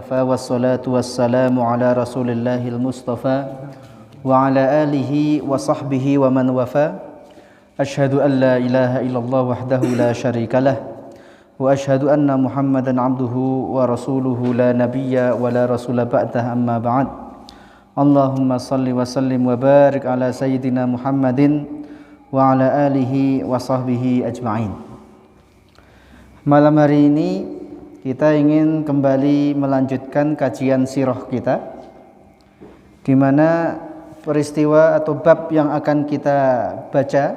وكفى والصلاة والسلام على رسول الله المصطفى وعلى آله وصحبه ومن وفى أشهد أن لا إله إلا الله وحده لا شريك له وأشهد أن محمدا عبده ورسوله لا نبي ولا رسول بعده أما بعد اللهم صل وسلم وبارك على سيدنا محمد وعلى آله وصحبه أجمعين. Malam hari ini kita ingin kembali melanjutkan kajian sirah kita, di mana peristiwa atau bab yang akan kita baca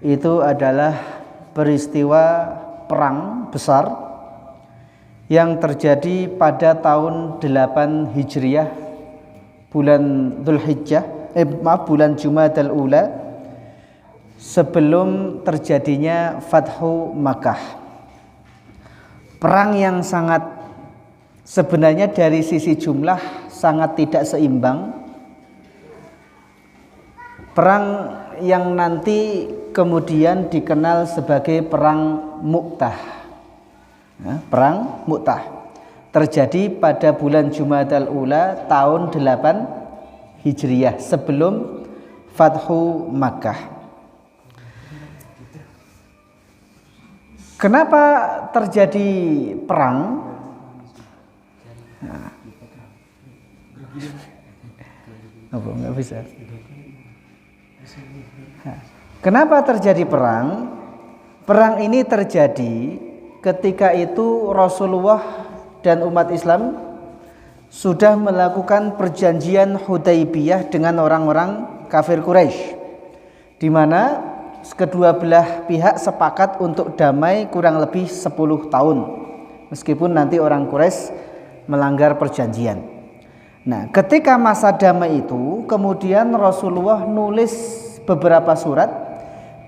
itu adalah peristiwa perang besar yang terjadi pada tahun 8 Hijriah bulan bulan Jumadal Ula sebelum terjadinya Fathu Makkah. Perang yang sangat sebenarnya dari sisi jumlah sangat tidak seimbang. Perang yang nanti kemudian dikenal sebagai perang Mu'tah. Perang Mu'tah terjadi pada bulan Jumadal Ula tahun 8 Hijriah sebelum Fathu Makkah. Kenapa terjadi perang? Nggak bisa. Kenapa terjadi perang? Perang ini terjadi ketika itu Rasulullah dan umat Islam sudah melakukan perjanjian Hudaybiyah dengan orang-orang kafir Quraisy, di mana kedua belah pihak sepakat untuk damai kurang lebih 10 tahun meskipun nanti orang Quraisy melanggar perjanjian. Nah, ketika masa damai itu kemudian Rasulullah nulis beberapa surat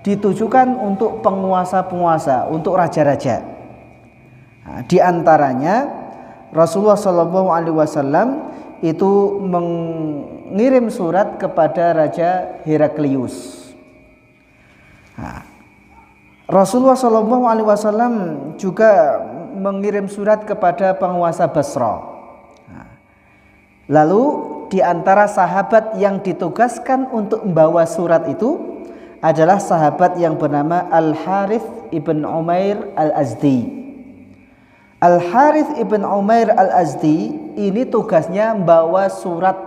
ditujukan untuk penguasa-penguasa, untuk raja-raja. Nah, di antaranya Rasulullah SAW itu mengirim surat kepada Raja Heraklius. Nah, Rasulullah SAW juga mengirim surat kepada penguasa Basra. Nah, lalu di antara sahabat yang ditugaskan untuk membawa surat itu adalah sahabat yang bernama Al-Harith ibn Umair Al-Azdi. Al-Harith ibn Umair Al-Azdi ini tugasnya membawa surat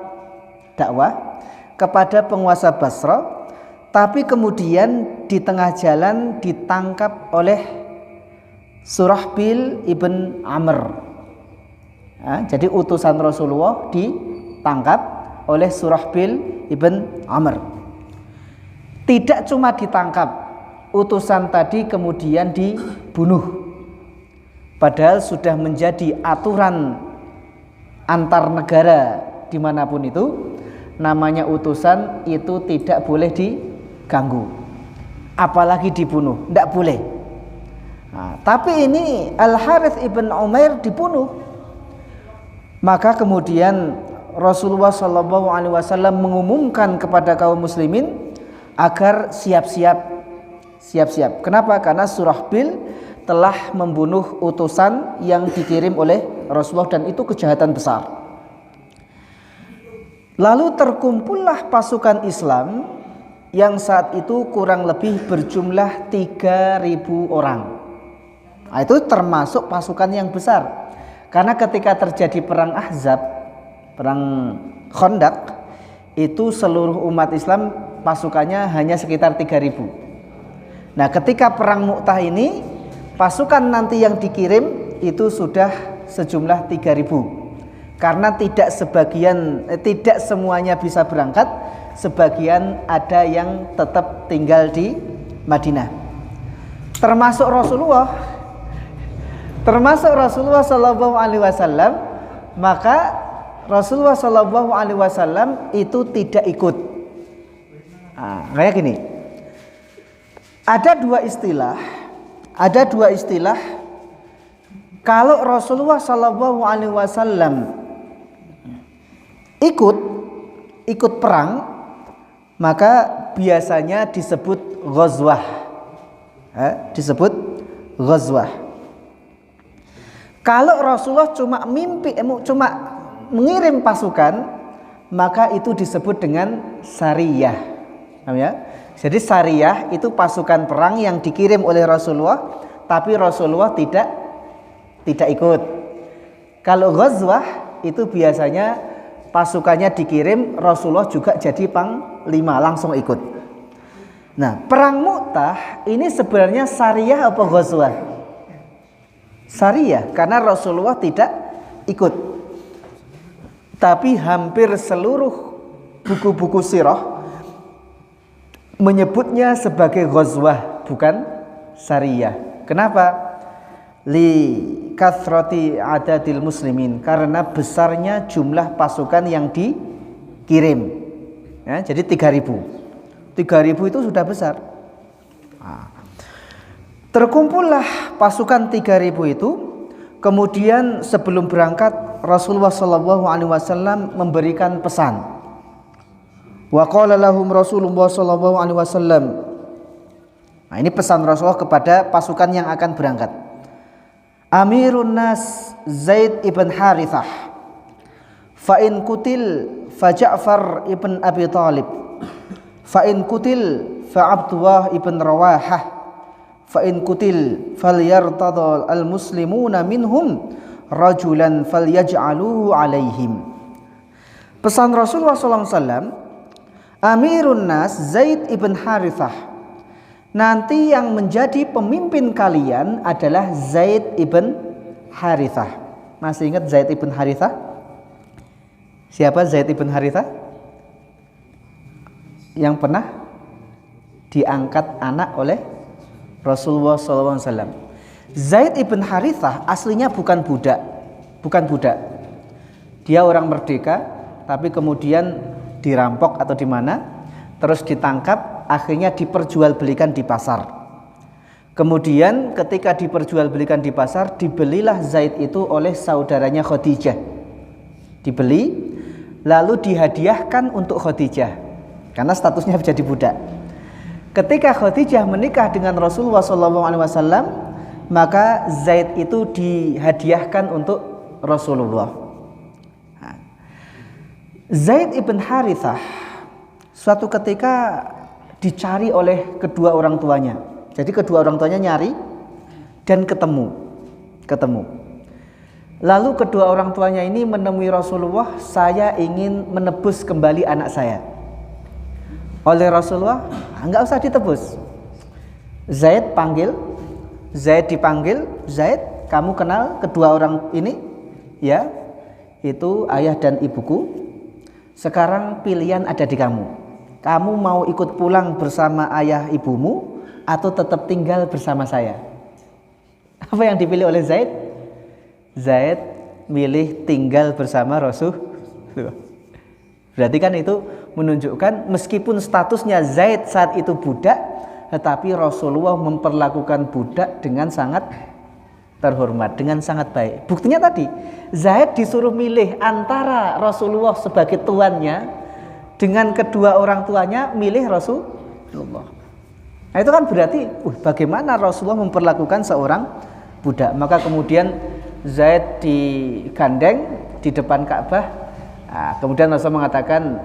dakwah kepada penguasa Basra. Tapi kemudian di tengah jalan ditangkap oleh Surahbil ibn Amr. Nah, jadi utusan Rasulullah ditangkap oleh Surahbil ibn Amr. Tidak cuma ditangkap, utusan tadi kemudian dibunuh. Padahal sudah menjadi aturan antar negara dimanapun itu, namanya utusan itu tidak boleh diganggu, apalagi dibunuh, tidak boleh. Nah, tapi ini Al-Harith ibn Umair dibunuh. Maka kemudian Rasulullah SAW mengumumkan kepada kaum muslimin agar siap-siap. Kenapa? Karena Surahbil telah membunuh utusan yang dikirim oleh Rasulullah dan itu kejahatan besar. Lalu terkumpullah pasukan Islam yang saat itu kurang lebih berjumlah 3.000 orang. Nah, itu termasuk pasukan yang besar. Karena ketika terjadi perang Ahzab, perang Khandaq, itu seluruh umat Islam pasukannya hanya sekitar 3.000. Nah, ketika perang Mu'tah ini, pasukan nanti yang dikirim itu sudah sejumlah 3.000. Karena tidak semuanya bisa berangkat, sebagian ada yang tetap tinggal di Madinah. Termasuk Rasulullah SAW, maka Rasulullah SAW itu tidak ikut. Nah, kayak gini. Ada dua istilah. Kalau Rasulullah SAW ikut perang, maka biasanya disebut ghazwah. Kalau Rasulullah cuma mengirim pasukan, maka itu disebut dengan sariyah. Paham ya? Jadi sariyah itu pasukan perang yang dikirim oleh Rasulullah, tapi Rasulullah tidak ikut. Kalau ghazwah itu biasanya pasukannya dikirim, Rasulullah juga jadi panglima, langsung ikut. Nah, perang Mu'tah ini sebenarnya sariyah apa ghazwah? Sariyah, karena Rasulullah tidak ikut. Tapi hampir seluruh buku-buku sirah menyebutnya sebagai ghazwah, bukan sariyah. Kenapa? Li kathrati adadil muslimin, karena besarnya jumlah pasukan yang dikirim. Ya, jadi 3.000 itu sudah besar. Terkumpullah pasukan 3.000 itu. Kemudian sebelum berangkat Rasulullah SAW memberikan pesan. Wa qala lahum Rasulullah SAW. Nah, ini pesan Rasulullah kepada pasukan yang akan berangkat. Amirun nas Zaid ibn Harithah, fa in kutil fa Ja'far ibn Abi Talib, fa in kutil fa Abdullah ibn Rawahah, fa in kutil falyartadal al muslimuna minhum rajulan falyaj'aluhu alaihim. Pesan Rasulullah SAW, Amirun nas Zaid ibn Harithah, nanti yang menjadi pemimpin kalian adalah Zaid ibn Harithah. Masih ingat Zaid ibn Harithah? Siapa Zaid ibn Harithah? Yang pernah diangkat anak oleh Rasulullah SAW. Zaid ibn Harithah aslinya bukan budak. Dia orang merdeka, tapi kemudian dirampok atau di mana, terus ditangkap, akhirnya diperjualbelikan di pasar. Kemudian ketika diperjualbelikan di pasar, dibelilah Zaid itu oleh saudaranya Khadijah. Dibeli, lalu dihadiahkan untuk Khadijah, karena statusnya jadi budak. Ketika Khadijah menikah dengan Rasulullah SAW, maka Zaid itu dihadiahkan untuk Rasulullah. Zaid ibn Harithah suatu ketika dicari oleh kedua orang tuanya. Jadi kedua orang tuanya nyari dan ketemu. Lalu kedua orang tuanya ini menemui Rasulullah, saya ingin menebus kembali anak saya. Oleh Rasulullah, enggak usah ditebus. Zaid dipanggil, Zaid, kamu kenal kedua orang ini? Ya, itu ayah dan ibuku. Sekarang pilihan ada di kamu. Kamu mau ikut pulang bersama ayah ibumu atau tetap tinggal bersama saya? Apa yang dipilih oleh Zaid? Zaid milih tinggal bersama Rasulullah. Berarti kan itu menunjukkan meskipun statusnya Zaid saat itu budak, tetapi Rasulullah memperlakukan budak dengan sangat terhormat, dengan sangat baik. Buktinya tadi, Zaid disuruh milih antara Rasulullah sebagai tuannya dengan kedua orang tuanya milih Rasulullah. Nah, itu kan berarti bagaimana Rasulullah memperlakukan seorang budak. Maka kemudian Zaid digandeng di depan Ka'bah. Nah, kemudian Rasulullah mengatakan,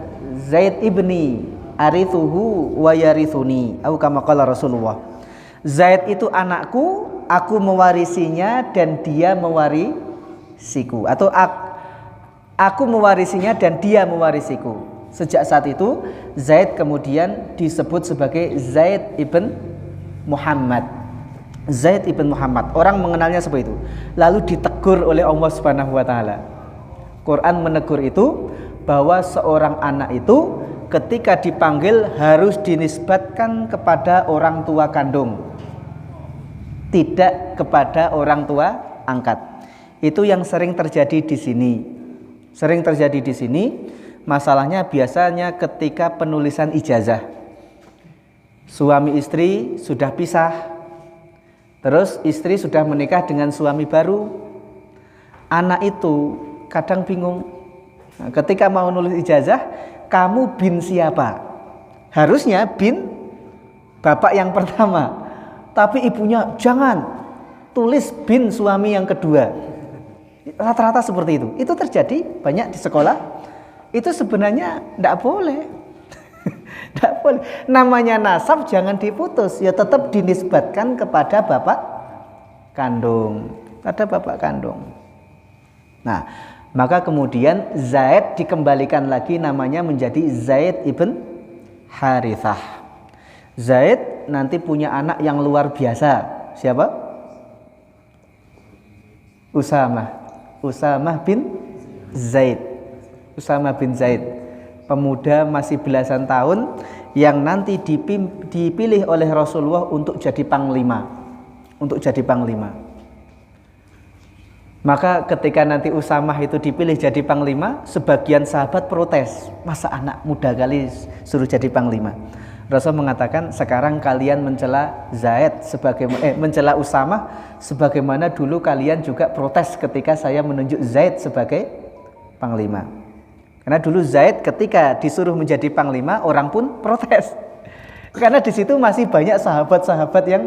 Zaid ibni arithuhu wa yarithuni, atau kama qala Rasulullah. Zaid itu anakku, aku mewarisinya dan dia mewarisiku, atau aku mewarisinya dan dia mewarisiku. Sejak saat itu Zaid kemudian disebut sebagai Zaid ibn Muhammad. Zaid ibn Muhammad, orang mengenalnya seperti itu. Lalu ditegur oleh Allah Subhanahu wa taala. Quran menegur itu bahwa seorang anak itu ketika dipanggil harus dinisbatkan kepada orang tua kandung, tidak kepada orang tua angkat. Itu yang sering terjadi di sini. Masalahnya biasanya ketika penulisan ijazah, suami istri sudah pisah, terus istri sudah menikah dengan suami baru, anak itu kadang bingung. Nah, ketika mau nulis ijazah, kamu bin siapa? Harusnya bin bapak yang pertama, tapi ibunya jangan, tulis bin suami yang kedua. Rata-rata seperti itu. Itu terjadi banyak di sekolah. Itu sebenarnya tidak boleh. Tidak boleh. Namanya nasab jangan diputus. Ya tetap dinisbatkan kepada bapak kandung. Pada bapak kandung. Nah, maka kemudian Zaid dikembalikan lagi namanya menjadi Zaid ibn Harithah. Zaid nanti punya anak yang luar biasa. Siapa? Usamah bin Zaid. Usamah bin Zaid, pemuda masih belasan tahun yang nanti dipilih oleh Rasulullah untuk jadi panglima. Maka ketika nanti Usamah itu dipilih jadi panglima, sebagian sahabat protes, masa anak muda kali suruh jadi panglima. Rasul mengatakan, sekarang kalian mencela Zaid mencela Usamah sebagaimana dulu kalian juga protes ketika saya menunjuk Zaid sebagai panglima. Karena dulu Zaid ketika disuruh menjadi panglima, orang pun protes. Karena di situ masih banyak sahabat-sahabat yang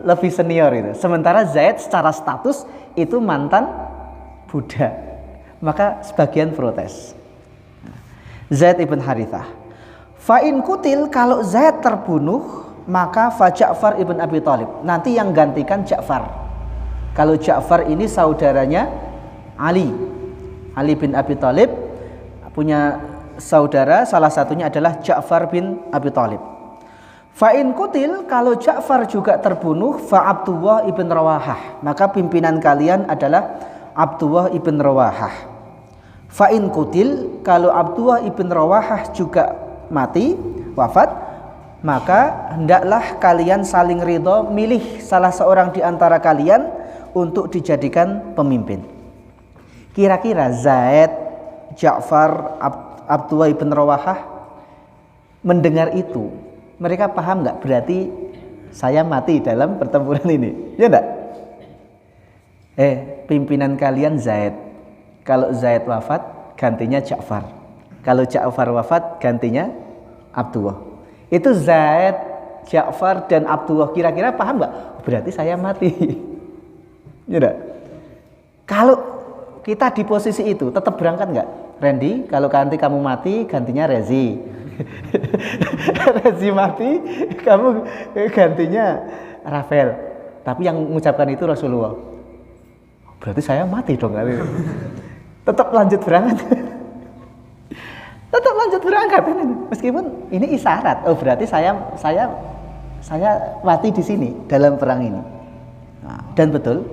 lebih senior itu. Sementara Zaid secara status itu mantan budak. Maka sebagian protes. Zaid ibn Harithah. Fa'in kutil, kalau Zaid terbunuh, maka fa Ja'far ibn Abi Thalib. Nanti yang gantikan Ja'far. Kalau Ja'far ini saudaranya Ali bin Abi Thalib punya saudara, salah satunya adalah Ja'far bin Abi Thalib. Fa'in kutil, kalau Ja'far juga terbunuh, fa Abdullah ibn Rawahah, maka pimpinan kalian adalah Abdullah ibn Rawahah. Fa'in kutil, kalau Abdullah ibn Rawahah juga mati, wafat, maka hendaklah kalian saling ridho milih salah seorang di antara kalian untuk dijadikan pemimpin. Kira-kira Zaid, Ja'far, Abdullah ibn Rawahah mendengar itu, mereka paham nggak? Berarti saya mati dalam pertempuran ini, ya enggak? Pimpinan kalian Zaid. Kalau Zaid wafat, gantinya Ja'far. Kalau Ja'far wafat, gantinya Abdullah. Itu Zaid, Ja'far dan Abdullah. Kira-kira paham nggak? Berarti saya mati, ya enggak? Kalau kita di posisi itu, tetap berangkat nggak? Randy, kalau nanti kamu mati, gantinya Rezi. Rezi mati, kamu gantinya Rafael. Tapi yang mengucapkan itu Rasulullah. Berarti saya mati dong kali ini. Tetap lanjut berangkat. Tetap lanjut berangkat. Meskipun ini isyarat. Oh, berarti saya mati di sini dalam perang ini. Nah, dan betul.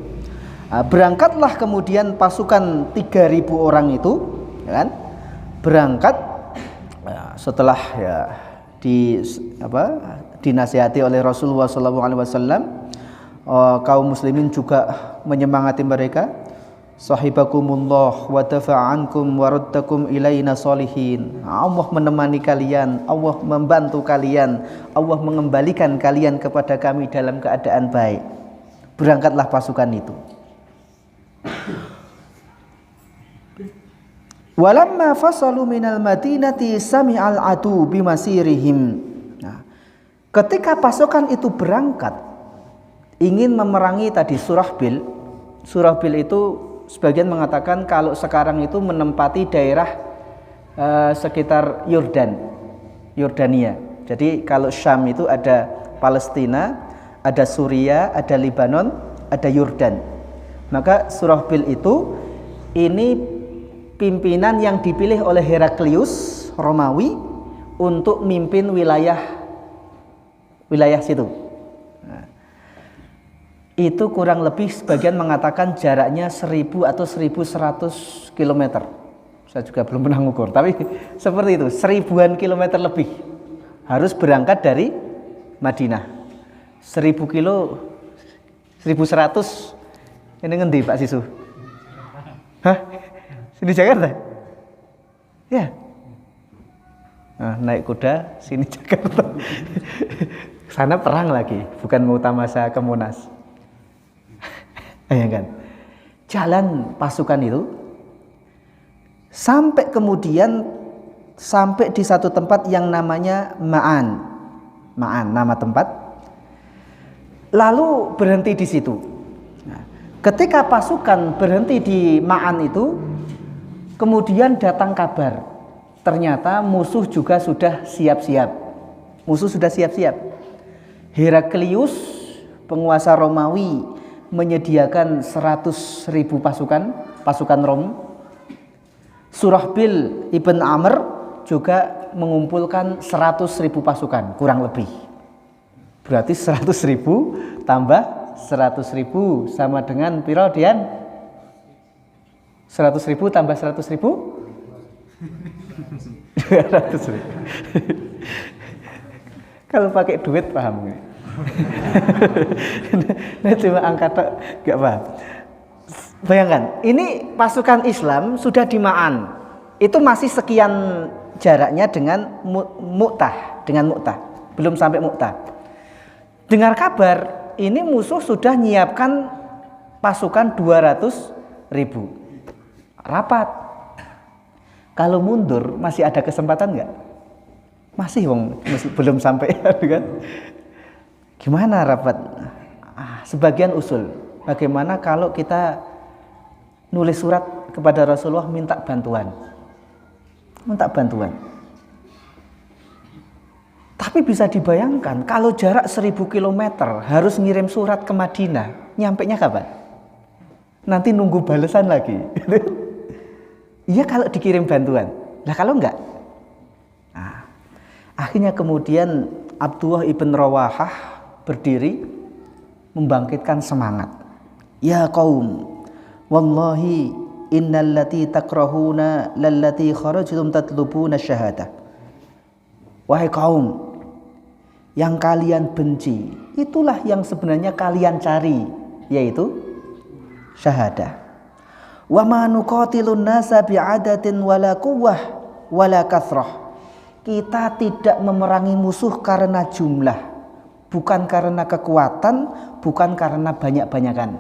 Berangkatlah kemudian pasukan 3.000 orang itu, ya kan? Berangkat setelah dinasihati oleh Rasulullah SAW. Kaum muslimin juga menyemangati mereka. Sahibakumullah wa dafa'ankum wa raddakum ilaina solihin. Allah menemani kalian, Allah membantu kalian, Allah mengembalikan kalian kepada kami dalam keadaan baik. Berangkatlah pasukan itu. Walamma fasalu minal madinati sami'al adu bimasirihim. Nah, ketika pasukan itu berangkat ingin memerangi tadi Surahbil. Surahbil itu sebagian mengatakan kalau sekarang itu menempati daerah sekitar Yordania. Jadi kalau Syam itu ada Palestina, ada Suria, ada Libanon, ada Yordan. Maka Surahbil itu ini pimpinan yang dipilih oleh Heraklius Romawi untuk mimpin wilayah situ. Nah, itu kurang lebih sebagian mengatakan jaraknya 1000 atau 1100 km. Saya juga belum pernah ngukur, tapi seperti itu, 1000-an kilometer lebih harus berangkat dari Madinah. 1000 kilo, 1100. Ini ngendi Pak Sisu? Hah? Sini Jakarta? Ya. Nah, naik kuda sini Jakarta. Sana perang lagi, bukan Mu'tamasa ke Monas. Bayangkan. Jalan pasukan itu sampai di satu tempat yang namanya Ma'an, nama tempat. Lalu berhenti di situ. Nah, Ketika pasukan berhenti di Ma'an itu, kemudian datang kabar, ternyata musuh juga sudah siap-siap. Heraklius, penguasa Romawi, menyediakan 100.000 pasukan Rom. Surahbil ibn Amr juga mengumpulkan 100.000 pasukan, kurang lebih. Berarti 100.000 tambah 100.000 sama dengan piro Dian? 100.000 tambah 100.000? 200.000. Kalau pakai duit paham nggak? Nah, cuma angka tak nggak paham. Bayangkan, ini pasukan Islam sudah di Ma'an. Itu masih sekian jaraknya dengan Mu'tah, belum sampai Mu'tah. Dengar kabar, ini musuh sudah nyiapkan pasukan 200.000. Rapat. Kalau mundur masih ada kesempatan nggak? Masih belum sampai kan? Gimana rapat? Sebagian usul. Bagaimana kalau kita nulis surat kepada Rasulullah minta bantuan? Tapi bisa dibayangkan kalau jarak 1.000 km harus ngirim surat ke Madinah, nyampenya kapan? Nanti nunggu balasan lagi. Iya kalau dikirim bantuan. Lah kalau enggak? Akhirnya kemudian Abdullah ibn Rawahah berdiri membangkitkan semangat. Ya qaum, wallahi innallati takrahuna lallati kharajtum tatlubuna syahadah. Wahai kaum, yang kalian benci, itulah yang sebenarnya kalian cari, yaitu syahadah. Wa ma nuqatilun nasa bi'adatin wala quwwah wala kathrah. Kita tidak memerangi musuh karena jumlah, bukan karena kekuatan, bukan karena banyak-banyakan.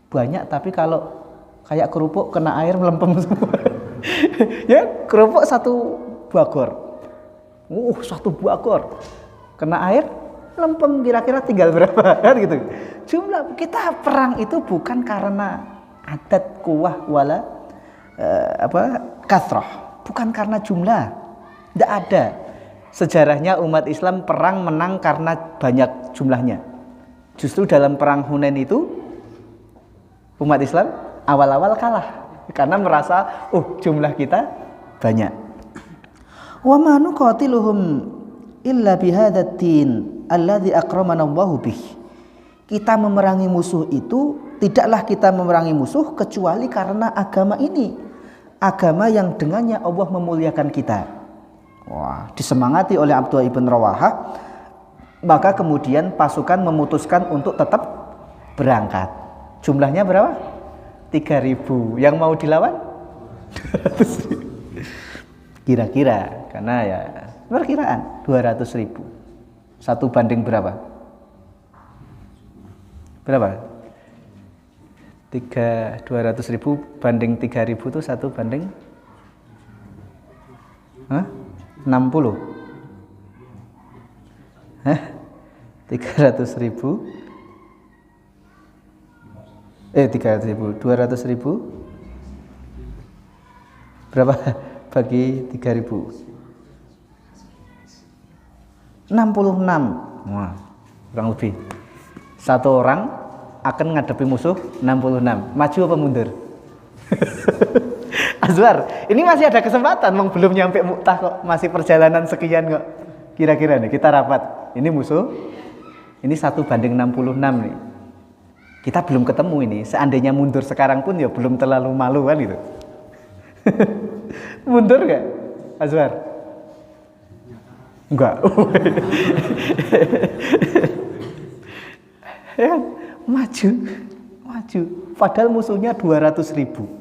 Banyak tapi kalau kayak kerupuk kena air melempem semua. Ya, kerupuk satu bagor. Satu bagor. Kena air lempem, kira-kira tinggal berapa kan gitu. Jumlah kita perang itu bukan karena adat kuwah wala kathrah, bukan karena jumlah. Tidak ada sejarahnya umat Islam perang menang karena banyak jumlahnya. Justru dalam perang Hunain itu umat Islam awal-awal kalah karena merasa jumlah kita banyak. Wa ma nuqatiluhum illa bihadzal din alladzi akramana Allahu bih. Kita memerangi musuh itu tidaklah kita memerangi musuh kecuali karena agama ini, agama yang dengannya Allah memuliakan kita. Wah, disemangati oleh Abdullah ibn Rawahah, maka kemudian pasukan memutuskan untuk tetap berangkat. Jumlahnya berapa? 3.000. Yang mau dilawan? 200.000. Kira-kira, karena ya perkiraan 200.000. Satu banding berapa? Berapa? 200.000 banding 3.000 itu satu banding 60. 300.000 200.000 berapa bagi 3.000? 66. Wah, kurang lebih. Satu orang akan menghadapi musuh 66. Maju apa mundur? Azwar, ini masih ada kesempatan, belum nyampe Mu'tah kok, masih perjalanan sekian kok. Kira-kira nih kita rapat. Ini musuh, ini 1 banding 66 nih. Kita belum ketemu ini. Seandainya mundur sekarang pun ya belum terlalu malu kan gitu. Mundur gak, Azwar? Enggak. Ya, maju. Padahal musuhnya 200.000.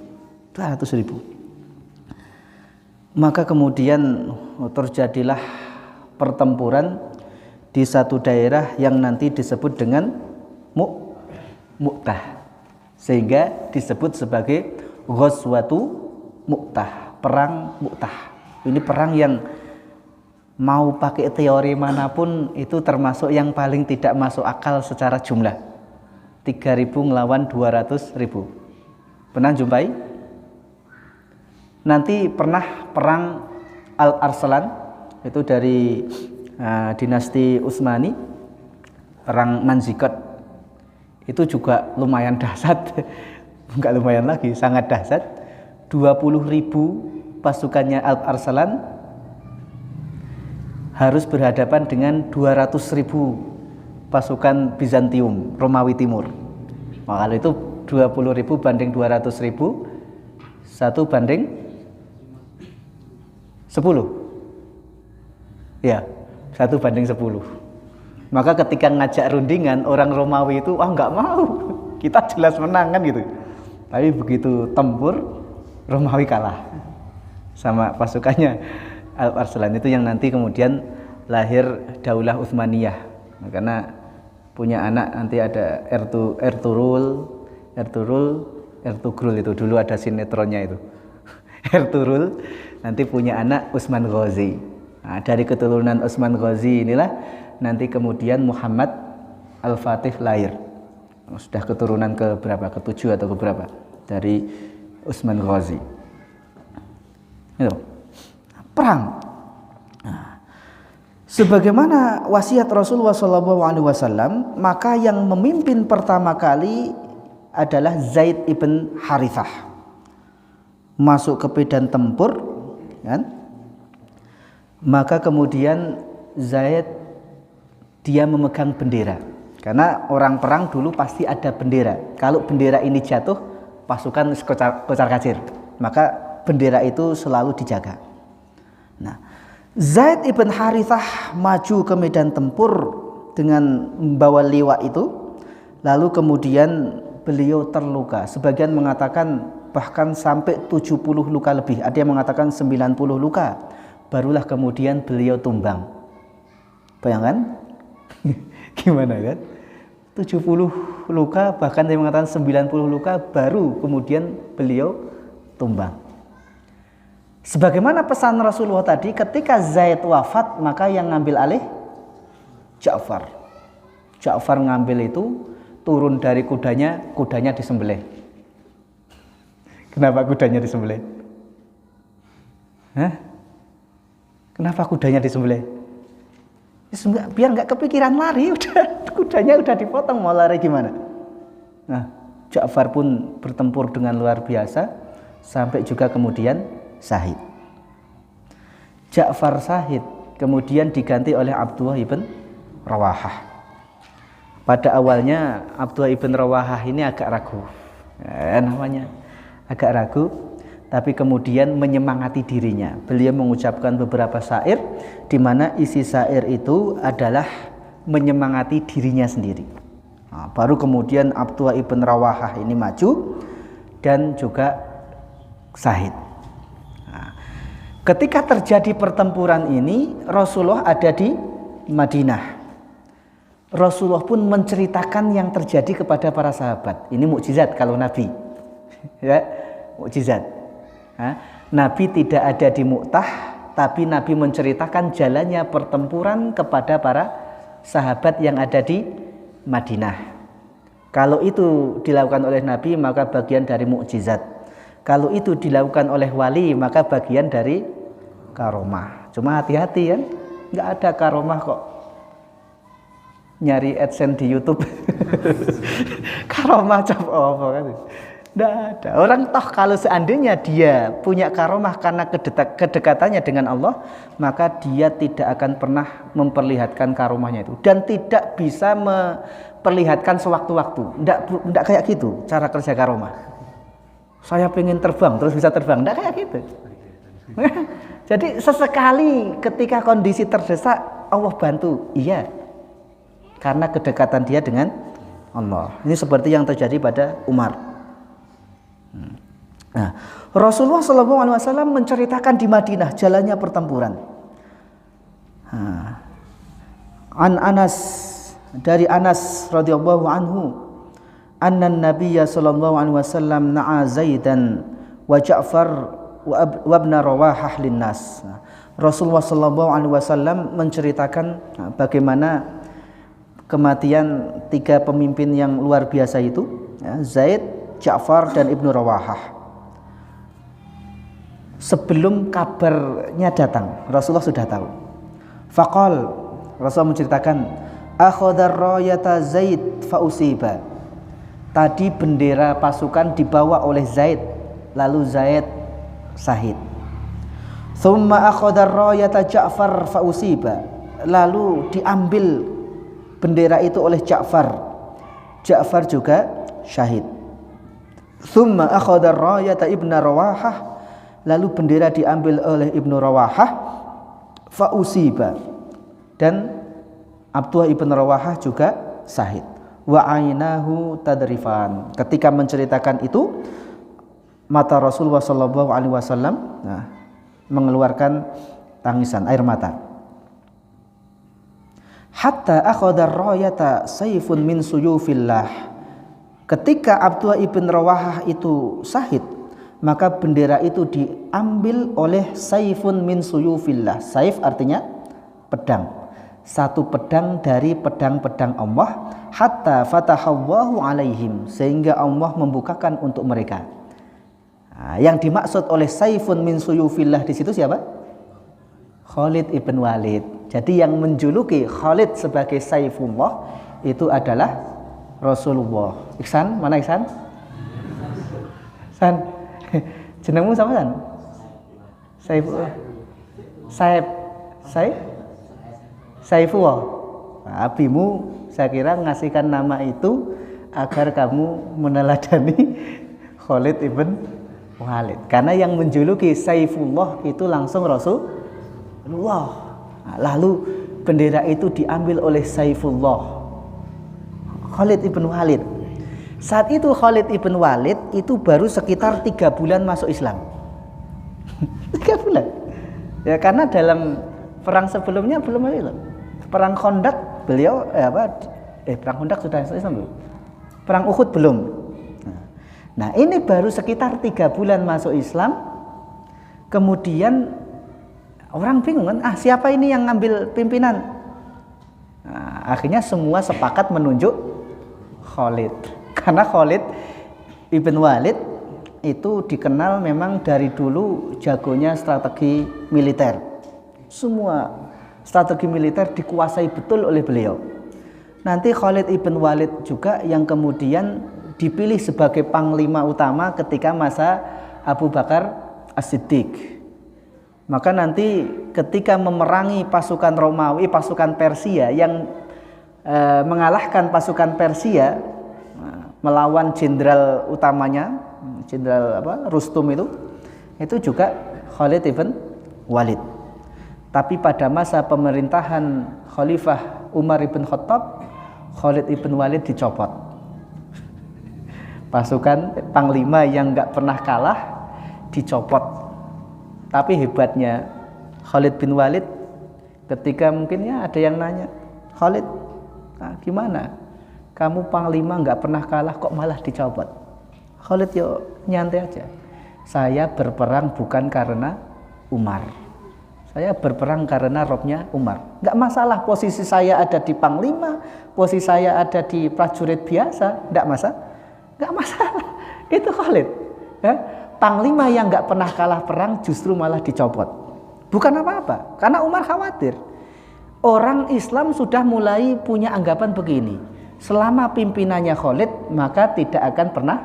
Maka kemudian terjadilah pertempuran di satu daerah yang nanti disebut dengan Mu'tah, sehingga disebut sebagai Ghazwatu Mu'tah, perang Mu'tah. Ini perang yang mau pakai teori manapun itu termasuk yang paling tidak masuk akal secara jumlah. 3.000 ngelawan 200.000. Pernah jumpai? Nanti pernah perang Al-Arsalan, itu dari dinasti Utsmani, perang Manzikot. Itu juga lumayan dahsyat. Enggak lumayan lagi, sangat dahsyat. 20.000 pasukannya Al-Arsalan harus berhadapan dengan 200.000 pasukan Bizantium, Romawi Timur. Maka itu 20.000 banding 200.000, 1 banding 10. Ya, 1 banding 10. Maka ketika ngajak rundingan, orang Romawi itu nggak mau, kita jelas menang kan gitu. Tapi begitu tempur, Romawi kalah sama pasukannya Al-Arsalan. Itu yang nanti kemudian lahir Daulah Utsmaniyah. Karena punya anak nanti ada Ertugrul itu dulu ada sinetronnya itu. Ertugrul nanti punya anak Utsman Ghazi. Nah, dari keturunan Utsman Ghazi inilah nanti kemudian Muhammad Al-Fatih lahir. Sudah keturunan ke berapa? Ke-7 atau ke berapa? Dari Utsman Ghazi. Itu. Perang. Nah, sebagaimana wasiat Rasulullah SAW, maka yang memimpin pertama kali adalah Zaid ibn Harithah. Masuk ke medan tempur, kan? Maka kemudian Zaid dia memegang bendera. Karena orang perang dulu pasti ada bendera. Kalau bendera ini jatuh, pasukan kocar-kacir. Maka bendera itu selalu dijaga. Nah, Zaid ibn Harithah maju ke medan tempur dengan membawa liwa itu, lalu kemudian beliau terluka. Sebagian mengatakan bahkan sampai 70 luka lebih, ada yang mengatakan 90 luka. Barulah kemudian beliau tumbang. Bayangkan gimana kan? 70 luka, bahkan ada yang mengatakan 90 luka, baru kemudian beliau tumbang. Sebagaimana pesan Rasulullah tadi, ketika Zaid wafat, maka yang ngambil alih Ja'far. Ja'far ngambil itu, turun dari kudanya disembelih. Kenapa kudanya disembelih? Kenapa kudanya disembelih? Biar nggak kepikiran lari, udah kudanya udah dipotong, mau lari gimana? Nah, Ja'far pun bertempur dengan luar biasa sampai juga kemudian syahid. Ja'far syahid kemudian diganti oleh Abdullah ibn Rawahah. Pada awalnya Abdullah ibn Rawahah ini agak ragu, namanya agak ragu, tapi kemudian menyemangati dirinya. Beliau mengucapkan beberapa syair di mana isi syair itu adalah menyemangati dirinya sendiri. Nah, baru kemudian Abdullah ibn Rawahah ini maju dan juga syahid. Nah, ketika terjadi pertempuran ini, Rasulullah ada di Madinah. Rasulullah pun menceritakan yang terjadi kepada para sahabat. Ini mukjizat kalau Nabi, ya, mukjizat. Nabi tidak ada di Mu'tah, tapi Nabi menceritakan jalannya pertempuran kepada para sahabat yang ada di Madinah. Kalau itu dilakukan oleh Nabi, maka bagian dari mukjizat. Kalau itu dilakukan oleh wali, maka bagian dari karomah. Cuma hati-hati kan, nggak ada karomah kok nyari AdSense di YouTube. Karomah apa kan? Nggak ada. Orang toh kalau seandainya dia punya karomah karena kedekatannya dengan Allah, maka dia tidak akan pernah memperlihatkan karomahnya itu, dan tidak bisa memperlihatkan sewaktu-waktu. Nggak kayak gitu cara kerja karomah. Saya pengen terbang terus bisa terbang, nggak kayak gitu. Jadi sesekali ketika kondisi terdesak, Allah bantu, iya, karena kedekatan dia dengan Allah. Ini seperti yang terjadi pada Umar. Nah, Rasulullah SAW menceritakan di Madinah jalannya pertempuran. Dari Anas radhiyallahu anhu, anna Nabiyya sallallahu alaihi wasallam na'a Zaidan wa Ja'far wa ibn Rawahah linnas. Rasulullah sallallahu alaihi wasallam menceritakan bagaimana kematian 3 pemimpin yang luar biasa itu, ya, Zaid, Ja'far dan Ibnu Rawahah. Sebelum kabarnya datang, Rasulullah sudah tahu. Faqal, Rasulullah menceritakan, akhadar rayata Zaid fa usiba. Tadi bendera pasukan dibawa oleh Zaid, lalu Zaid syahid. Thumma akhadar rayata Ja'far fa usiba. Lalu diambil bendera itu oleh Ja'far. Ja'far juga syahid. Thumma akhadar rayata Ibnu Rawahah. Lalu bendera diambil oleh Ibnu Rawahah fa usiba. Dan Abdullah ibn Rawahah juga syahid. Wa ainahu tadrifan. Ketika menceritakan itu, mata Rasulullah sallallahu alaihi wasallam mengeluarkan tangisan, air mata. Hatta akhadha ar-rayata sayfun min suyufillah. Ketika Abdullah ibn Rawahah itu syahid, maka bendera itu diambil oleh sayfun min suyufillah. Saif artinya pedang. Satu pedang dari pedang-pedang Allah, hatta fatahallahu alaihim, sehingga Allah membukakan untuk mereka. Nah, yang dimaksud oleh saifun min suyufillah di situ siapa? Khalid ibn Walid. Jadi yang menjuluki Khalid sebagai Saifullah itu adalah Rasulullah. Iksan, mana Iksan? San, jenengmu sama San? Saifullah. Saifullah. Nah, abimu saya kira ngasihkan nama itu agar kamu meneladani Khalid ibn Walid. Karena yang menjuluki Saifullah itu langsung Rasulullah. Nah, lalu bendera itu diambil oleh Saifullah, Khalid ibn Walid. Saat itu Khalid ibn Walid itu baru sekitar 3 bulan masuk Islam. 3 bulan. Ya karena dalam perang sebelumnya belum ada. Perang Khandaq beliau perang Khandaq sudah Islam belum? Perang Uhud belum. Nah, ini baru sekitar 3 bulan masuk Islam. Kemudian orang bingung kan, siapa ini yang ngambil pimpinan? Nah, akhirnya semua sepakat menunjuk Khalid. Karena Khalid ibn Walid itu dikenal memang dari dulu jagonya strategi militer. Semua strategi militer dikuasai betul oleh beliau. Nanti Khalid ibn Walid juga yang kemudian dipilih sebagai panglima utama ketika masa Abu Bakar As-Siddiq. Maka nanti ketika memerangi pasukan Romawi, pasukan Persia yang mengalahkan pasukan Persia melawan jenderal utamanya, jenderal Rustum itu juga Khalid ibn Walid. Tapi pada masa pemerintahan Khalifah Umar ibn Khattab, Khalid ibn Walid dicopot. Pasukan panglima yang nggak pernah kalah dicopot. Tapi hebatnya Khalid bin Walid, ketika mungkin ya ada yang nanya, Khalid, gimana? Kamu panglima nggak pernah kalah kok malah dicopot? Khalid yo nyantai aja. Saya berperang bukan karena Umar. Saya berperang karena robnya Umar. Nggak masalah posisi saya ada di panglima, posisi saya ada di prajurit biasa, nggak masalah. Itu Khalid. Ya. Panglima yang nggak pernah kalah perang justru malah dicopot. Bukan apa-apa, karena Umar khawatir. Orang Islam sudah mulai punya anggapan begini. Selama pimpinannya Khalid, maka tidak akan pernah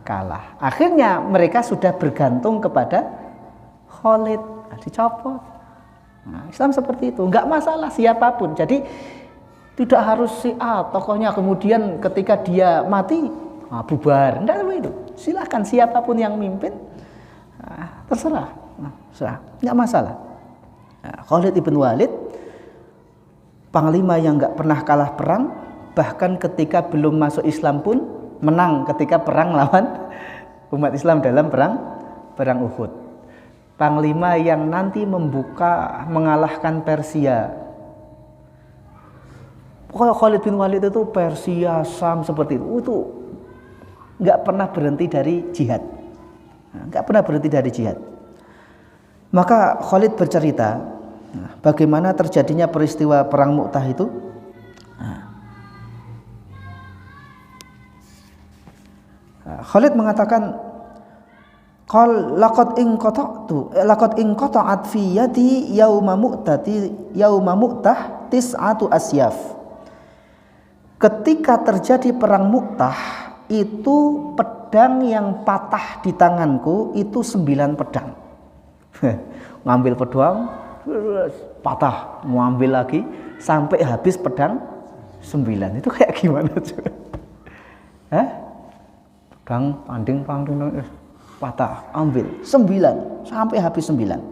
kalah. Akhirnya mereka sudah bergantung kepada Khalid. Dicopot. Nah, Islam seperti itu, nggak masalah siapapun. Jadi tidak harus si A tokohnya kemudian ketika dia mati bubar. Tidak seperti itu. Silakan siapapun yang mimpin, terserah. Nggak masalah. Khalid ibn Walid, panglima yang nggak pernah kalah perang, bahkan ketika belum masuk Islam pun menang ketika perang lawan umat Islam dalam perang Uhud. Panglima yang nanti mengalahkan Persia. Kalau Khalid bin Walid itu Persia, Sam seperti itu nggak pernah berhenti dari jihad. Maka Khalid bercerita bagaimana terjadinya peristiwa perang Mu'tah itu. Khalid mengatakan laqad inqata'at fi yadi yauma mu'tah tis'atu asyaf. Ketika terjadi perang Mu'tah, itu pedang yang patah di tanganku itu 9 pedang. Ngambil pedang, patah, mau ambil lagi sampai habis pedang 9. Itu kayak gimana coba? Pedang panding patah, ambil 9 sampai habis 9.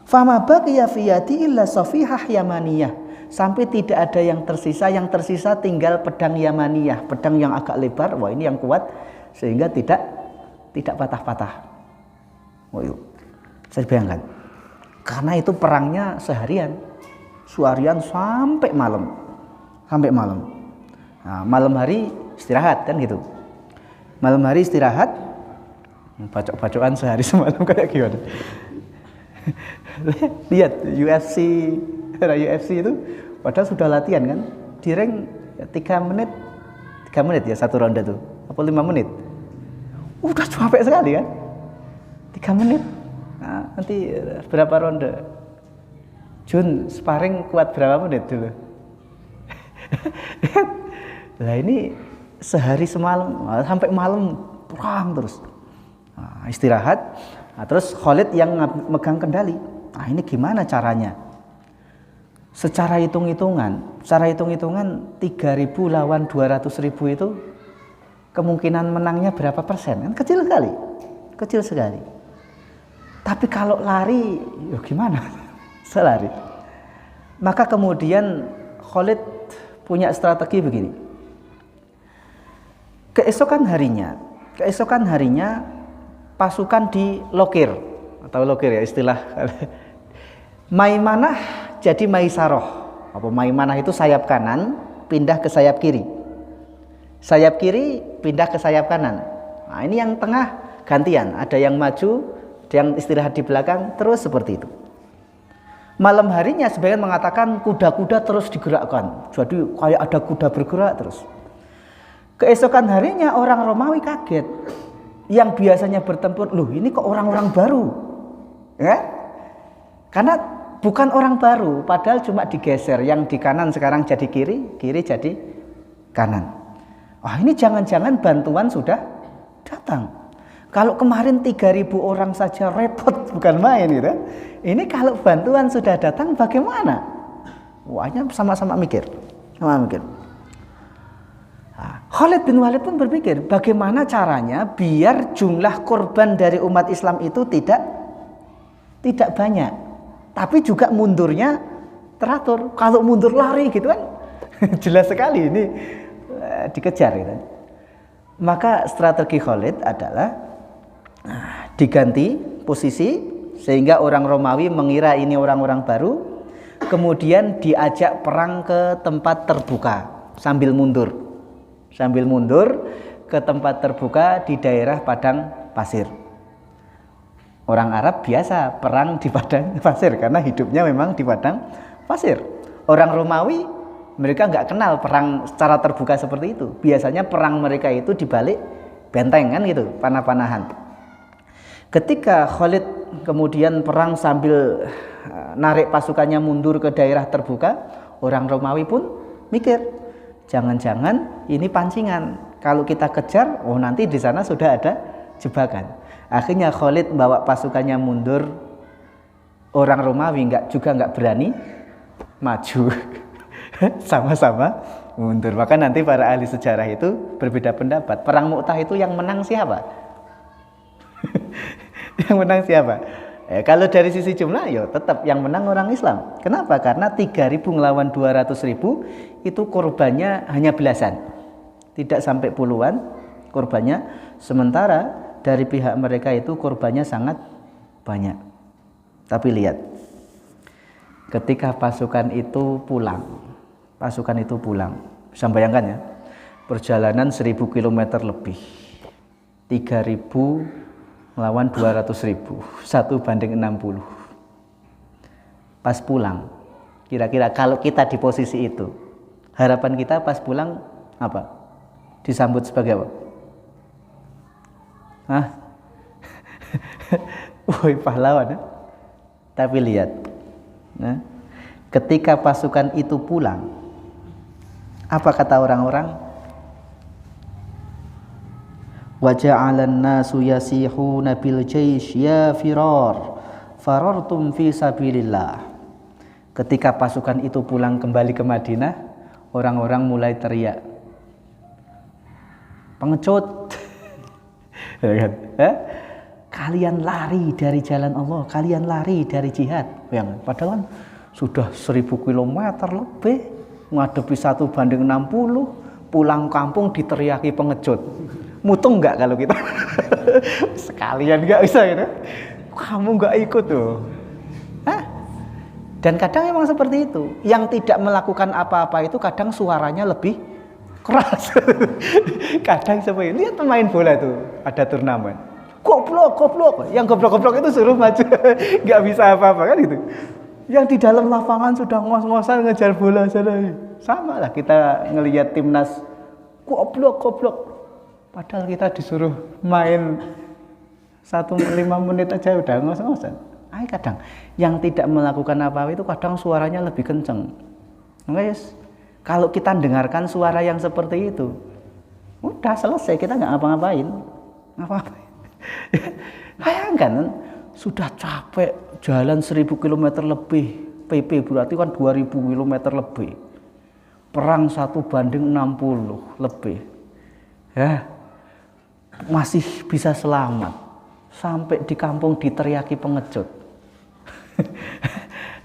Fama baqiya fi yadi illa safihah yamaniyah. Sampai tidak ada yang tersisa tinggal pedang yamaniyah, pedang yang agak lebar. Wah, ini yang kuat sehingga tidak patah-patah. Oh, yuk. Saya bayangkan. Karena itu perangnya seharian sampai malam. Nah, malam hari istirahat kan gitu. Malam hari istirahat, bacok-bacokan sehari semalam kayak gimana? Lihat UFC itu padahal sudah latihan kan, di ring 3 menit ya satu ronde tuh, apa 5 menit, udah capek sekali kan, 3 menit. Nah, nanti berapa ronde? Jun sparring kuat berapa menit dulu? Nah, ini sehari semalam sampai malam perang terus. Nah, istirahat. Nah, terus Khalid yang megang kendali. Nah, ini gimana caranya? Secara hitung-hitungan 3.000 lawan 200.000 itu kemungkinan menangnya berapa persen? Kan kecil sekali. Tapi kalau lari, ya gimana? Selari. Maka kemudian Khalid punya strategi begini. Keesokan harinya pasukan dilokir, atau lokir ya istilah. Maimanah jadi Maisaroh. Apa Maimanah itu sayap kanan pindah ke sayap kiri. Sayap kiri pindah ke sayap kanan. Nah, ini yang tengah gantian, ada yang maju, ada yang istirahat di belakang, terus seperti itu. Malam harinya sebagian mengatakan kuda-kuda terus digerakkan. Jadi kayak ada kuda bergerak terus. Keesokan harinya orang Romawi kaget. Yang biasanya bertempur, loh ini kok orang-orang baru. Ya? Karena bukan orang baru, padahal cuma digeser, yang di kanan sekarang jadi kiri, kiri jadi kanan. Wah, ini jangan-jangan bantuan sudah datang. Kalau kemarin 3.000 orang saja repot, bukan main gitu. Ini kalau bantuan sudah datang bagaimana? Wahnya sama-sama mikir. Nah, Khalid bin Walid pun berpikir, bagaimana caranya biar jumlah korban dari umat Islam itu tidak banyak, tapi juga mundurnya teratur. Kalau mundur lari gitu kan jelas sekali ini dikejar gitu. Maka strategi Khalid adalah diganti posisi sehingga orang Romawi mengira ini orang-orang baru, kemudian diajak perang ke tempat terbuka sambil mundur ke tempat terbuka di daerah padang pasir. Orang Arab biasa perang di padang pasir karena hidupnya memang di padang pasir. Orang Romawi mereka nggak kenal perang secara terbuka seperti itu. Biasanya perang mereka itu di balik benteng kan gitu, panah-panahan. Ketika Khalid kemudian perang sambil narik pasukannya mundur ke daerah terbuka, orang Romawi pun mikir, jangan-jangan ini pancingan. Kalau kita kejar, nanti di sana sudah ada jebakan. Akhirnya Khalid membawa pasukannya mundur. Orang Romawi nggak berani maju. Sama-sama mundur. Maka nanti para ahli sejarah itu berbeda pendapat. Perang Mu'tah itu yang menang siapa? Yang menang siapa? Kalau dari sisi jumlah ya tetap yang menang orang Islam. Kenapa? Karena 3.000 melawan 200.000 itu korbannya hanya belasan, tidak sampai puluhan korbannya. Sementara dari pihak mereka itu korbannya sangat banyak. Tapi lihat, ketika pasukan itu pulang, bisa bayangkan ya, perjalanan 1.000 km lebih, 3.000 melawan 200.000, 1:60. Pas pulang, kira-kira kalau kita di posisi itu, harapan kita pas pulang apa? Disambut sebagai apa? Hah? Woi pahlawan. Tapi lihat, nah, ketika pasukan itu pulang, apa kata orang-orang? Wa ja'alan nasu yasihuna bil jaysh ya firar farartum fi sabilillah. Ketika pasukan itu pulang kembali ke Madinah, orang-orang mulai teriak, pengecut. Kalian lari dari jalan Allah, kalian lari dari jihad. Yang padahal kan sudah 1000 kilometer lebih, menghadapi 1:60, pulang kampung diteriaki pengecut. Mutung nggak kalau kita? Sekalian nggak bisa gitu. Kamu nggak ikut tuh. Hah? Dan kadang memang seperti itu. Yang tidak melakukan apa-apa itu kadang suaranya lebih keras. Kadang seperti ini. Lihat pemain bola tuh, ada turnamen. Goblok. Yang goblok itu suruh maju. Nggak bisa apa-apa kan itu. Yang di dalam lapangan sudah ngos-ngosan ngejar bola sana. Sama lah kita ngelihat timnas. Goblok. Padahal kita disuruh main 5 menit aja udah ngos-ngosan. Kadang yang tidak melakukan apa-apa itu kadang suaranya lebih kenceng. Guys, kalau kita dengarkan suara yang seperti itu, udah selesai, kita nggak ngapa-ngapain. Bayangkan, sudah capek jalan 1000 km lebih, PP berarti kan 2000 km lebih, perang 1:60 lebih, ya masih bisa selamat, sampai di kampung diteriaki pengecut.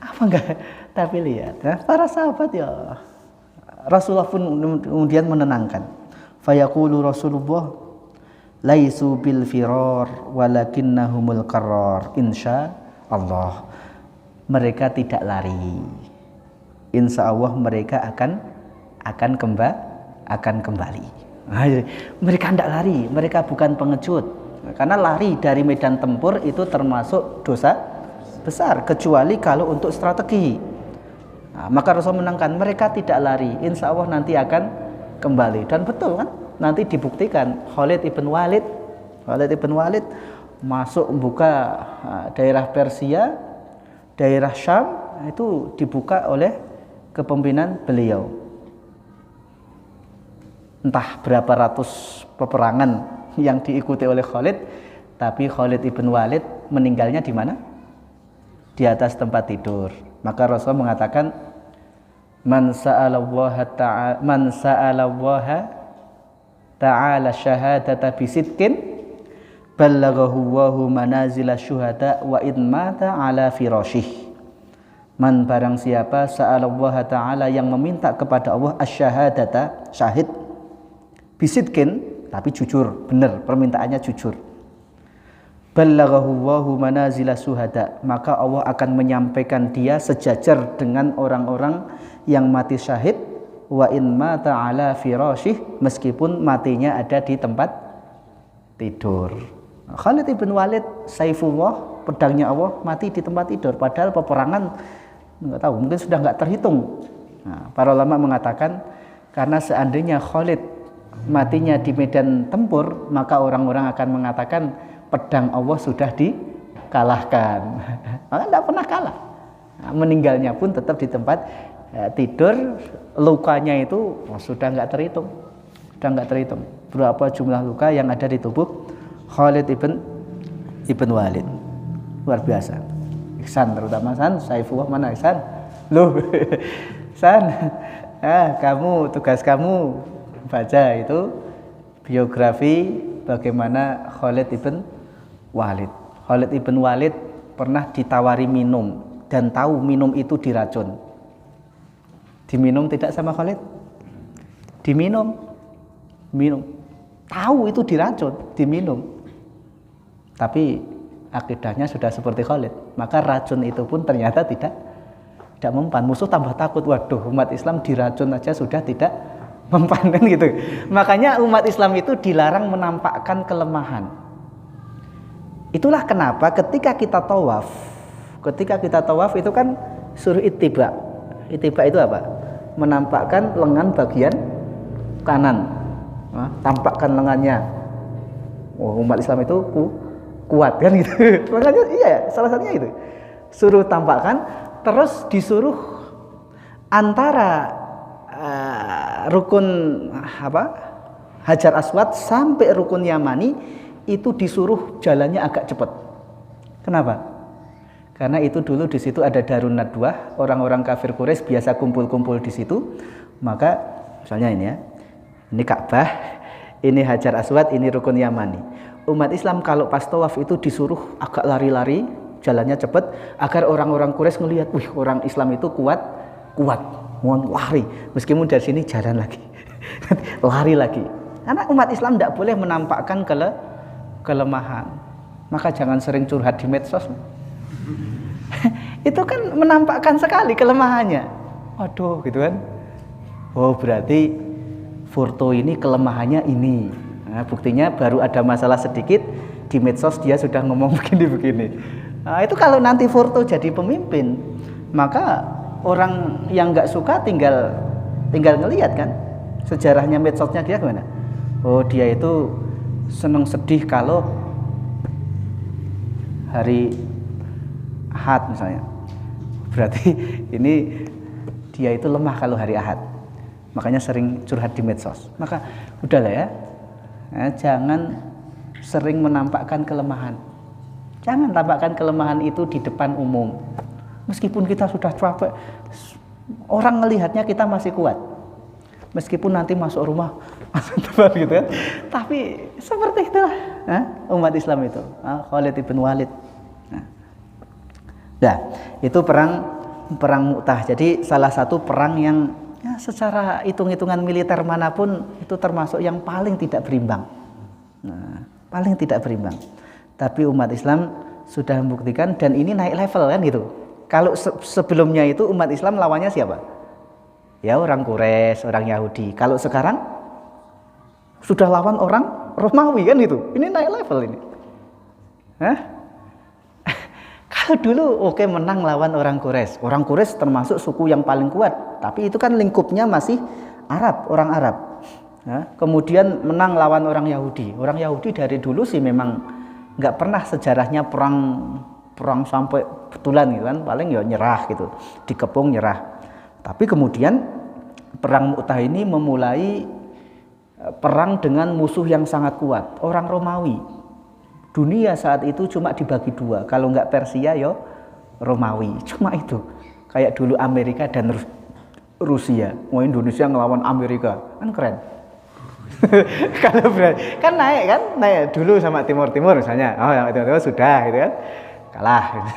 Apa enggak? Tapi lihat, para sahabat ya, Rasulullah pun kemudian menenangkan. Fayaqulu Rasulullah, laisu bil firar walakinnahumul qarrar, insya Allah. Mereka tidak lari, insya Allah mereka akan kembali. Mereka tidak lari, mereka bukan pengecut. Karena lari dari medan tempur itu termasuk dosa besar, kecuali kalau untuk strategi. Maka Rasul menangkan, mereka tidak lari, insya Allah nanti akan kembali. Dan betul kan, nanti dibuktikan. Khalid ibn Walid masuk membuka daerah Persia, daerah Syam, itu dibuka oleh kepemimpinan beliau. Entah berapa ratus peperangan yang diikuti oleh Khalid, tapi Khalid ibn Walid meninggalnya di mana? Di atas tempat tidur. Maka Rasul mengatakan, man sa'alallaha ta'ala syahadata bisidqin ballaghahu Allahu manazila syuhada wa in mata ala firasyih. Man barang siapa sa'alallaha ta'ala yang meminta kepada Allah asyhadata, syahid, bisidqin, tapi jujur, benar, permintaannya jujur. Ballaghahu Allahu manazila syuhada, maka Allah akan menyampaikan dia sejajar dengan orang-orang yang mati syahid, wa in mata ala firasyih, meskipun matinya ada di tempat tidur. Khalid ibn Walid, Saifullah, pedangnya Allah, mati di tempat tidur, padahal peperangan nggak tahu, mungkin sudah nggak terhitung. Para ulama mengatakan karena seandainya Khalid matinya di medan tempur, maka orang-orang akan mengatakan pedang Allah sudah dikalahkan. Maka tidak pernah kalah. Meninggalnya pun tetap di tempat tidur. Lukanya itu sudah nggak terhitung. Berapa jumlah luka yang ada di tubuh Khalid ibn Walid. Luar biasa. Ihsan terutama San, Saifullah mana Ihsan? Loh, San, tugas kamu baca itu biografi bagaimana Khalid ibn Walid. Khalid ibn Walid pernah ditawari minum dan tahu minum itu diracun. Diminum tidak sama Khalid? Diminum. Tahu itu diracun, diminum. Tapi akidahnya sudah seperti Khalid. Maka racun itu pun ternyata tidak mempan. Musuh tambah takut. Waduh, umat Islam diracun aja sudah tidak mempan gitu. Makanya umat Islam itu dilarang menampakkan kelemahan. Itulah kenapa ketika kita tawaf itu kan suruh ittiba. Ittiba itu apa? Menampakkan lengan bagian kanan. Tampakkan lengannya. umat Islam itu kuat kan gitu. Makanya iya, salah satunya itu. Suruh tampakkan, terus disuruh antara rukun Hajar Aswad sampai rukun Yamani itu disuruh jalannya agak cepat. Kenapa? Karena itu dulu di situ ada Darun Nadwah, orang-orang kafir Quraisy biasa kumpul-kumpul di situ. Maka misalnya ini ya, ini Ka'bah, ini Hajar Aswad, ini rukun Yamani. Umat Islam kalau pas tawaf itu disuruh agak lari-lari, jalannya cepat agar orang-orang Quraisy ngelihat, wih orang Islam itu kuat, mohon lari. Meskipun dari sini jalan lagi, lari lagi. Karena umat Islam tidak boleh menampakkan kelemahan. Maka jangan sering curhat di medsos. Itu kan menampakkan sekali kelemahannya. Waduh, gitu kan. Oh, berarti Furto ini kelemahannya ini. Nah, buktinya baru ada masalah sedikit di medsos dia sudah ngomong begini-begini. Nah, itu kalau nanti Furto jadi pemimpin, maka orang yang nggak suka tinggal ngelihat kan sejarahnya medsosnya dia gimana. Oh, dia itu senang sedih kalau hari Ahad misalnya. Berarti ini dia itu lemah kalau hari Ahad. Makanya sering curhat di medsos. Maka udahlah ya. Jangan sering menampakkan kelemahan. Jangan tampakkan kelemahan itu di depan umum. Meskipun kita sudah capek, orang melihatnya kita masih kuat. Meskipun nanti masuk rumah masuk tempat gitu kan. Tapi seperti itulah umat Islam itu. Khalid ibn Walid. Nah, itu perang Mu'tah. Jadi salah satu perang yang ya, secara hitung-hitungan militer manapun itu termasuk yang paling tidak berimbang. Nah, paling tidak berimbang. Tapi umat Islam sudah membuktikan dan ini naik level kan gitu. Kalau sebelumnya itu umat Islam lawannya siapa? Ya orang Quraisy, orang Yahudi. Kalau sekarang sudah lawan orang Romawi kan itu. Ini naik level ini. Kalau dulu menang lawan orang Quraisy. Orang Quraisy termasuk suku yang paling kuat. Tapi itu kan lingkupnya masih Arab, orang Arab. Kemudian menang lawan orang Yahudi. Orang Yahudi dari dulu sih memang nggak pernah sejarahnya perang sampai betulan gitu kan. Paling ya nyerah gitu. Dikepung nyerah. Tapi kemudian perang Mu'tah ini memulai perang dengan musuh yang sangat kuat, orang Romawi. Dunia saat itu cuma dibagi dua, kalau nggak Persia ya Romawi, cuma itu. Kayak dulu Amerika dan Rusia. Mau Indonesia ngelawan Amerika, kan keren. Kalau kan naik dulu sama Timur misalnya. Oh yang Timur sudah gitu kan. Kalah.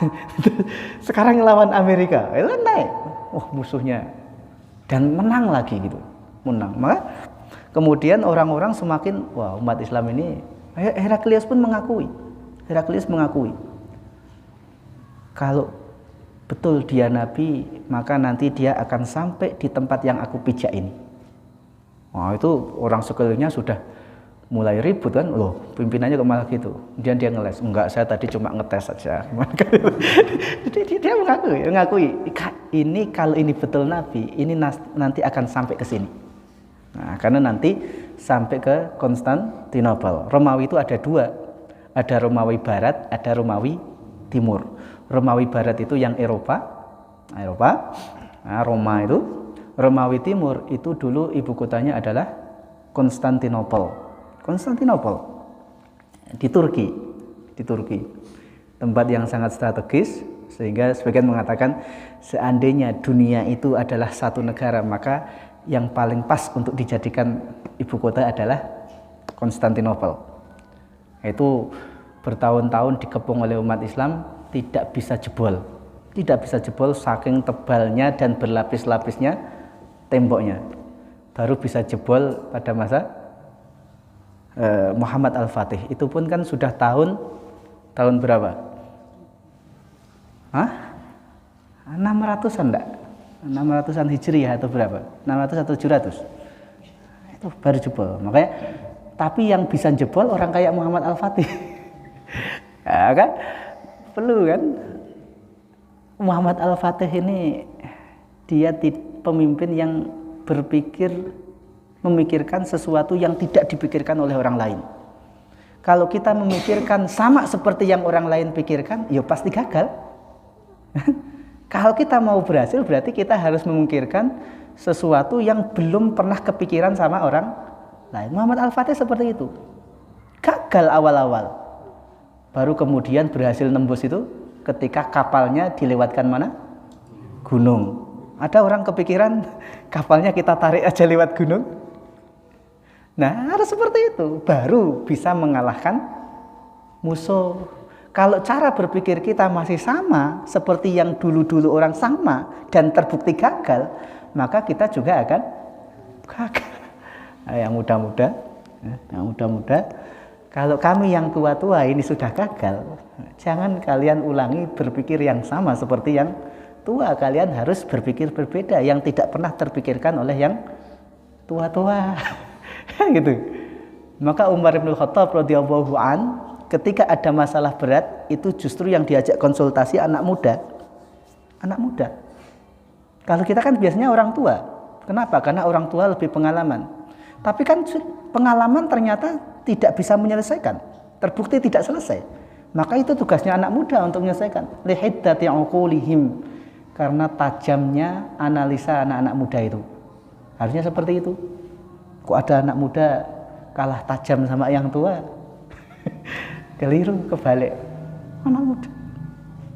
Sekarang ngelawan Amerika, itu naik. Musuhnya dan menang lagi gitu, maka kemudian orang-orang semakin umat Islam ini. Heraklius pun mengakui kalau betul dia nabi, maka nanti dia akan sampai di tempat yang aku pijak ini. Itu orang sekelilingnya sudah mulai ribut kan, pimpinannya kok malah gitu. Kemudian dia ngeles, enggak, saya tadi cuma ngetes saja. Dia mengakui ini kalau ini betul nabi, ini nanti akan sampai ke sini. Nah, karena nanti sampai ke Konstantinopel. Romawi itu ada dua, ada Romawi Barat, ada Romawi Timur. Romawi Barat itu yang Eropa. Nah, Roma itu. Romawi Timur itu dulu ibu kotanya adalah Konstantinopel di Turki, tempat yang sangat strategis, sehingga sebagian mengatakan seandainya dunia itu adalah satu negara, maka yang paling pas untuk dijadikan ibu kota adalah Konstantinopel. Itu bertahun-tahun dikepung oleh umat Islam, tidak bisa jebol saking tebalnya dan berlapis-lapisnya temboknya. Baru bisa jebol pada masa Muhammad Al-Fatih. Itu pun kan sudah tahun berapa? 600-an enggak? 600-an Hijriah atau berapa? 600 atau 700? Itu baru jebol. Makanya tapi yang bisa jebol orang kayak Muhammad Al-Fatih. Ya kan? Perlu kan? Muhammad Al-Fatih ini dia pemimpin yang memikirkan sesuatu yang tidak dipikirkan oleh orang lain. Kalau kita memikirkan sama seperti yang orang lain pikirkan, ya pasti gagal. Kalau kita mau berhasil, berarti kita harus memikirkan sesuatu yang belum pernah kepikiran sama orang lain. Muhammad Al-Fatih seperti itu. Gagal awal-awal. Baru kemudian berhasil nembus itu ketika kapalnya dilewatkan mana? Gunung. Ada orang kepikiran kapalnya kita tarik aja lewat gunung? Nah, harus seperti itu, baru bisa mengalahkan musuh. Kalau cara berpikir kita masih sama, seperti yang dulu-dulu orang sama, dan terbukti gagal, maka kita juga akan gagal. Nah, yang muda-muda, kalau kami yang tua-tua ini sudah gagal, jangan kalian ulangi berpikir yang sama seperti yang tua. Kalian harus berpikir berbeda, yang tidak pernah terpikirkan oleh yang tua-tua. Gitu. Maka Umar bin Khattab radhiyallahu an ketika ada masalah berat itu justru yang diajak konsultasi anak muda. Kalau kita kan biasanya orang tua. Kenapa? Karena orang tua lebih pengalaman. Tapi kan pengalaman ternyata tidak bisa menyelesaikan. Terbukti tidak selesai. Maka itu tugasnya anak muda untuk menyelesaikan. Lihiddati uqulihim. Karena tajamnya analisa anak-anak muda itu. Harusnya seperti itu. Kok ada anak muda kalah tajam sama yang tua? Keliru, kebalik. Anak muda.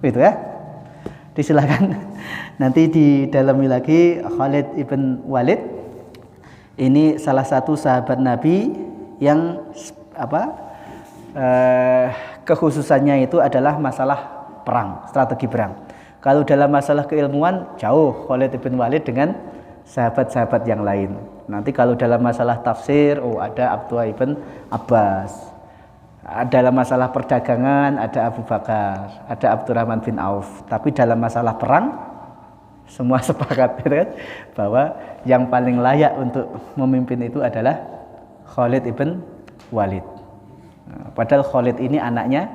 Itu ya. Disilakan. Nanti didalami lagi Khalid ibn Walid. Ini salah satu sahabat Nabi yang kekhususannya itu adalah masalah perang, strategi perang. Kalau dalam masalah keilmuan jauh Khalid ibn Walid dengan sahabat-sahabat yang lain. Nanti kalau dalam masalah tafsir, ada Abdullah ibn Abbas. Dalam masalah perdagangan ada Abu Bakar, ada Abdurrahman bin Auf. Tapi dalam masalah perang semua sepakat gitu kan, bahwa yang paling layak untuk memimpin itu adalah Khalid ibn Walid. Padahal Khalid ini anaknya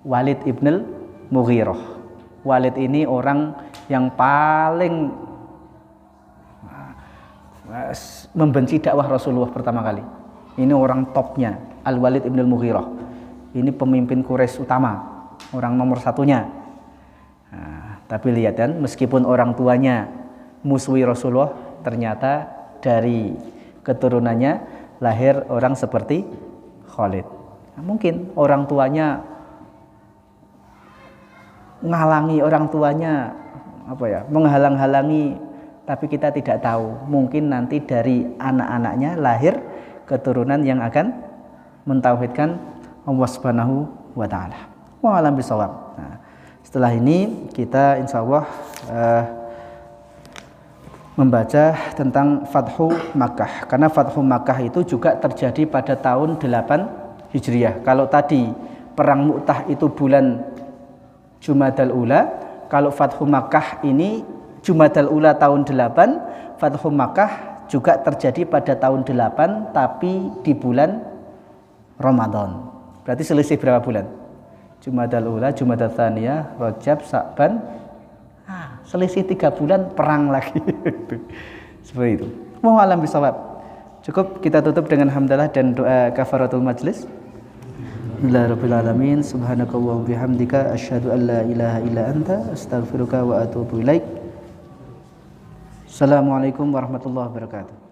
Walid ibn Mughirah. Walid ini orang yang paling membenci dakwah Rasulullah pertama kali. Ini orang topnya, Al-Walid ibn Mughirah. Ini pemimpin Quraisy utama, orang nomor satunya. Nah, tapi lihat kan, meskipun orang tuanya musuhi Rasulullah, ternyata dari keturunannya lahir orang seperti Khalid. Nah, mungkin orang tuanya menghalang-halangi, tapi kita tidak tahu. Mungkin nanti dari anak-anaknya lahir keturunan yang akan mentauhidkan Allah Subhanahu wa taala. Wa alam bisawab. Nah, setelah ini kita insyaallah membaca tentang Fathu Makkah. Karena Fathu Makkah itu juga terjadi pada tahun 8 Hijriah. Kalau tadi perang Mu'tah itu bulan Jumadal Ula, kalau Fathu Makkah ini Jumadal Ula tahun 8, Fathu Makkah juga terjadi pada tahun 8 tapi di bulan Ramadan. Berarti selisih berapa bulan? Jumadal Ula, Jumadal Tsaniyah, Rajab, Sa'ban. Selisih 3 bulan perang lagi. Seperti itu. Wallahu a'lam bishawab. Cukup kita tutup dengan hamdalah dan doa kafaratul majlis. Alhamdulillahirabbil subhanakallahumma bihamdika asyhadu an la ilaha illa anta astaghfiruka wa atubu ilaik. Assalamualaikum warahmatullahi wabarakatuh.